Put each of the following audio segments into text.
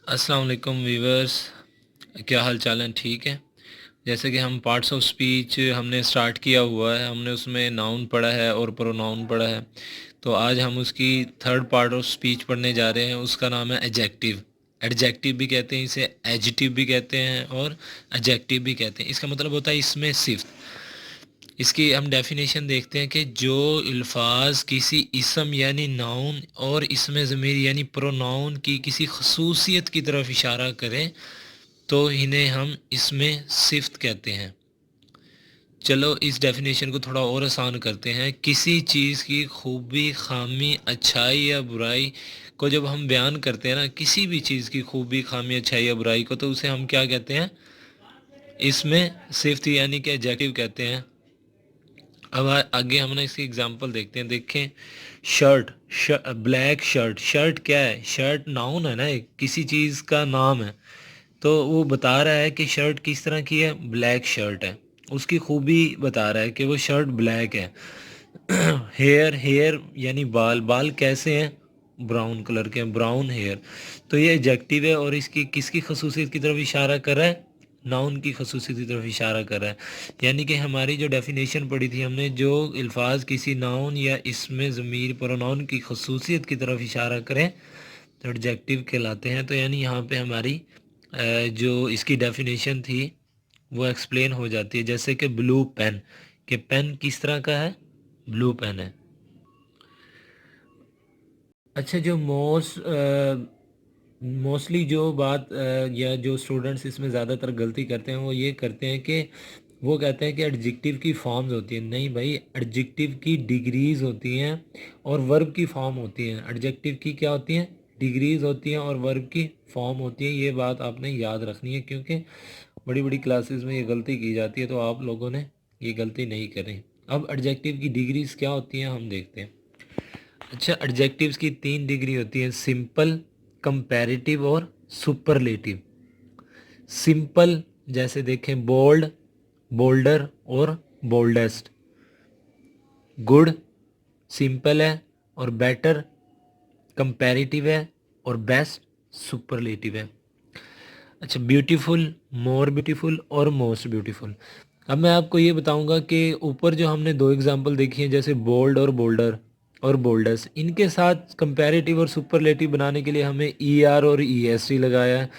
अस्सलाम वालेकुम वीवर्स, क्या हाल चाल है? ठीक है। जैसे कि हम पार्ट्स ऑफ स्पीच हमने स्टार्ट किया हुआ है, हमने उसमें नाउन पढ़ा है और प्रोनाउन पढ़ा है। तो आज हम उसकी थर्ड पार्ट ऑफ स्पीच पढ़ने जा रहे हैं। उसका नाम है एडजेक्टिव। एडजेक्टिव भी कहते हैं इसे, एडजेक्टिव भी कहते हैं और एडजेक्टिव भी कहते हैं। इसका मतलब होता है इसमें सिर्फ। इसकी हम डेफिनेशन देखते हैं कि जो अल्फाज किसी इसम यानी नाउन और इसमें ज़मीर यानी प्रोनाउन की किसी खसूसियत की तरफ इशारा करें तो इन्हें हम इसमें सिफ्त कहते हैं। चलो इस डेफिनेशन को थोड़ा और आसान करते हैं। किसी चीज़ की खूबी, खामी, अच्छाई या बुराई को जब हम बयान करते हैं ना, किसी भी चीज़ की खूबी, खामी, अच्छाई या बुराई को, तो उसे हम क्या कहते हैं? इसमें सिफ्त यानी कि एडजेक्टिव कहते हैं। अब आगे हम ना इसकी एग्जांपल देखते हैं। देखें, शर्ट, ब्लैक शर्ट। शर्ट क्या है? शर्ट नाउन है ना, किसी चीज़ का नाम है। तो वो बता रहा है कि शर्ट किस तरह की है, ब्लैक शर्ट है। उसकी खूबी बता रहा है कि वो शर्ट ब्लैक है। हेयर, हेयर यानी बाल। बाल कैसे हैं? ब्राउन कलर के हैं, ब्राउन हेयर। तो ये एडजेक्टिव है और इसकी किसकी खसूसियत की तरफ इशारा कर रहा है? नाउन की खसूसियत की तरफ इशारा कर रहा है। यानी कि हमारी जो डेफिनेशन पढ़ी थी हमने, जो अल्फाज किसी नाउन या इसमें ज़मीर प्रोनाउन की खसूसियत की तरफ इशारा करें तो एडजेक्टिव कहलाते हैं। तो यानी यहाँ पे हमारी जो इसकी डेफिनेशन थी वो एक्सप्लेन हो जाती है। जैसे कि ब्लू पेन, कि पेन किस तरह का है? ब्लू पेन है। अच्छा, जो मोस्टली जो बात या जो स्टूडेंट्स इसमें ज़्यादातर गलती करते हैं वो ये करते हैं कि वो कहते हैं कि एडजेक्टिव की फॉर्म्स होती हैं। नहीं भाई, एडजेक्टिव की डिग्रीज होती हैं और वर्ब की फॉर्म होती हैं। एडजेक्टिव की क्या होती हैं? डिग्रीज होती हैं और वर्ब की फॉर्म होती है। ये बात आपने याद रखनी है क्योंकि बड़ी बड़ी क्लासेस में ये गलती की जाती है, तो आप लोगों ने ये गलती नहीं करनी। अब एडजेक्टिव की डिग्रीज क्या होती हैं हम देखते हैं। अच्छा, एडजेक्टिव्स की 3 डिग्री होती हैं, सिंपल, कंपैरेटिव और सुपरलेटिव। सिंपल जैसे देखें, बोल्ड, बोल्डर और बोल्डेस्ट। गुड सिंपल है और बेटर कंपैरेटिव है और बेस्ट सुपरलेटिव है। अच्छा, ब्यूटीफुल, मोर ब्यूटीफुल और मोस्ट ब्यूटीफुल। अब मैं आपको ये बताऊंगा कि ऊपर जो हमने 2 एग्जांपल देखी हैं, जैसे बोल्ड और बोल्डर और बोल्डस, इनके साथ कंपैरेटिव और सुपरलेटिव बनाने के लिए हमें ई आर और ई एस टी लगाया है।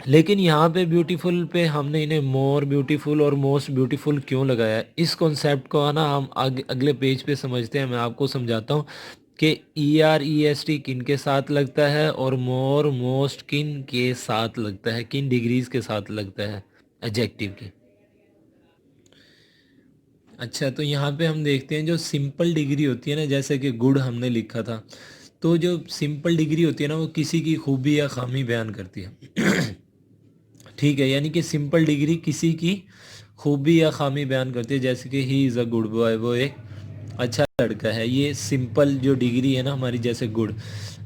लेकिन यहाँ पे ब्यूटीफुल पे हमने इन्हें मोर ब्यूटीफुल और मोस्ट ब्यूटीफुल क्यों लगाया है? इस कॉन्सेप्ट को है ना हम आगे अगले पेज पे समझते हैं। मैं आपको समझाता हूँ कि E R E S T किन के साथ लगता है और मोर मोस्ट किन के साथ लगता है, किन डिग्रीज के साथ लगता है एडजेक्टिव की। अच्छा, तो यहाँ पे हम देखते हैं जो सिंपल डिग्री होती है ना, जैसे कि गुड हमने लिखा था, तो जो सिंपल डिग्री होती है ना वो किसी की खूबी या खामी बयान करती है। ठीक है, यानी कि सिंपल डिग्री किसी की खूबी या खामी बयान करती है। जैसे कि he is a good boy, वो एक अच्छा लड़का है। ये सिंपल जो डिग्री है ना हमारी, जैसे गुड।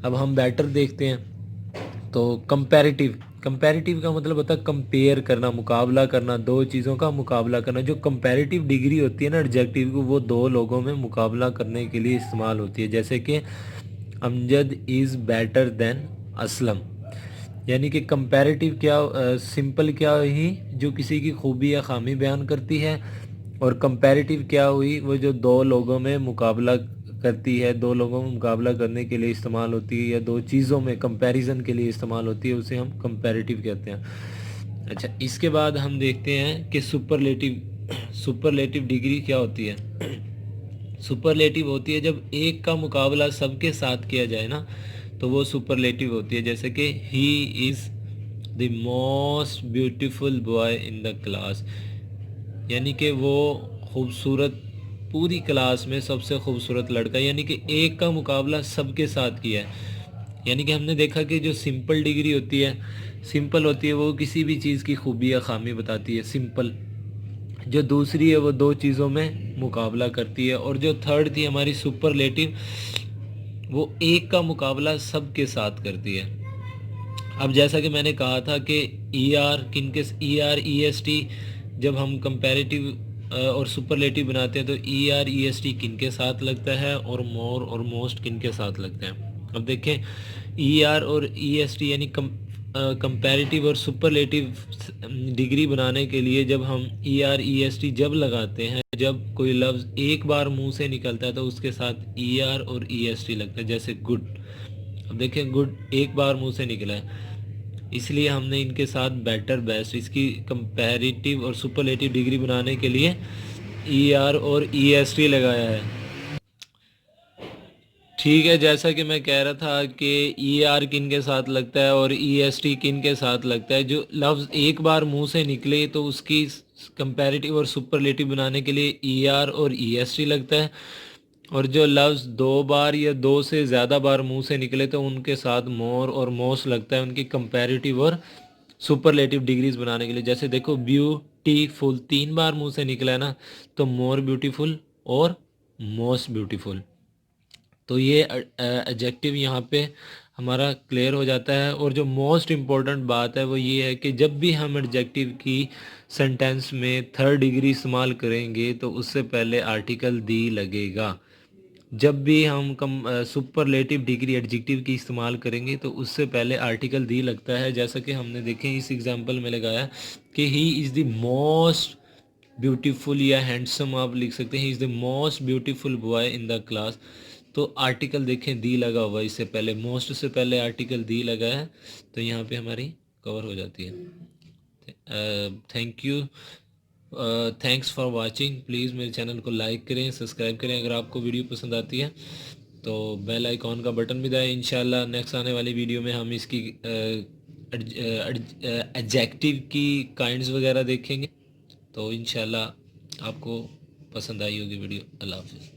अब हम बेटर देखते हैं, तो कंपैरेटिव। कंपैरेटिव का मतलब होता है कंपेयर करना, मुकाबला करना, दो चीज़ों का मुकाबला करना। जो कंपैरेटिव डिग्री होती है ना एडजेक्टिव को, वो दो लोगों में मुकाबला करने के लिए इस्तेमाल होती है। जैसे कि Amjad is better than Aslam. यानी कि कंपैरेटिव क्या, सिंपल क्या हुई, जो किसी की खूबी या खामी बयान करती है, और कंपैरेटिव क्या हुई, वो जो दो लोगों में मुकाबला करती है, दो लोगों में मुकाबला करने के लिए इस्तेमाल होती है, या दो चीज़ों में कंपैरिजन के लिए इस्तेमाल होती है, उसे हम कंपैरेटिव कहते हैं। अच्छा, इसके बाद हम देखते हैं कि सुपरलेटिव। सुपरलेटिव डिग्री क्या होती है? सुपरलेटिव होती है जब एक का मुकाबला सबके साथ किया जाए ना, तो वो सुपरलेटिव होती है। जैसे कि he is the most beautiful boy in the class, यानी कि वो खूबसूरत, पूरी क्लास में सबसे खूबसूरत लड़का, यानी कि एक का मुकाबला सबके साथ किया है। यानी कि हमने देखा कि जो सिंपल डिग्री होती है, सिंपल होती है वो किसी भी चीज़ की खूबी या खामी बताती है, सिंपल। जो दूसरी है वो दो चीज़ों में मुकाबला करती है, और जो थर्ड थी हमारी सुपरलेटिव, वो एक का मुकाबला सब के साथ करती है। अब जैसा कि मैंने कहा था कि ई आर किन के, E R E S T जब हम कंपैरेटिव और सुपरलेटिव बनाते हैं तो E R E S T किन के साथ लगता है और मोर और मोस्ट किन के साथ लगता है। अब देखें, ई आर और ई एस टी यानी कंपैरेटिव और सुपरलेटिव डिग्री बनाने के लिए जब हम E R E S T जब लगाते हैं, जब कोई लफ्ज़ एक बार मुंह से निकलता है तो उसके साथ ई आर और ई एस टी लगता है, जैसे गुड। अब देखें गुड एक बार मुंह से निकला है, इसलिए हमने इनके साथ बेटर बेस्ट, इसकी कंपैरेटिव और सुपरलेटिव डिग्री बनाने के लिए ई आर और ई एस टी लगाया है। ठीक है, जैसा कि मैं कह रहा था कि ई आर किन के साथ लगता है और ई एस टी किन के साथ लगता है। जो लफ्ज़ एक बार मुंह से निकले तो उसकी कंपैरेटिव और सुपरलेटिव बनाने के लिए ई आर और ई एस टी लगता है, और जो लफ्ज़ दो बार या दो से ज़्यादा बार मुंह से निकले तो उनके साथ मोर और मोस्ट लगता है, उनकी कंपैरेटिव और सुपरलेटिव डिग्रीज बनाने के लिए। जैसे देखो ब्यूटीफुल 3 बार मुंह से निकला है ना, तो मोर ब्यूटीफुल और मोस्ट ब्यूटीफुल। तो ये एडजेक्टिव यहाँ पे हमारा क्लियर हो जाता है। और जो मोस्ट इम्पोर्टेंट बात है वो ये है कि जब भी हम एडजेक्टिव की सेंटेंस में थर्ड डिग्री इस्तेमाल करेंगे तो उससे पहले आर्टिकल दी लगेगा। जब भी हम सुपरलेटिव डिग्री एडजेक्टिव की इस्तेमाल करेंगे तो उससे पहले आर्टिकल दी लगता है, जैसा कि हमने देखें इस एग्जांपल में लगाया कि he is the most beautiful या हैंडसम आप लिख सकते हैं, he is the most beautiful boy in the class. तो आर्टिकल देखें दी लगा हुआ है, इससे पहले मोस्ट से पहले आर्टिकल दी लगा है, तो यहाँ पे हमारी कवर हो जाती है। Thank you, thanks for watching. Please मेरे चैनल को लाइक करें, सब्सक्राइब करें अगर आपको वीडियो पसंद आती है, तो बेल आइकॉन का बटन भी दबाएं। इंशाल्लाह नेक्स्ट आने वाली वीडियो में हम इसकी एडजेक्टिव की काइंड्स वगैरह देखेंगे, तो इंशाल्लाह आपको पसंद आई होगी वीडियो। अल्लाह हाफिज़।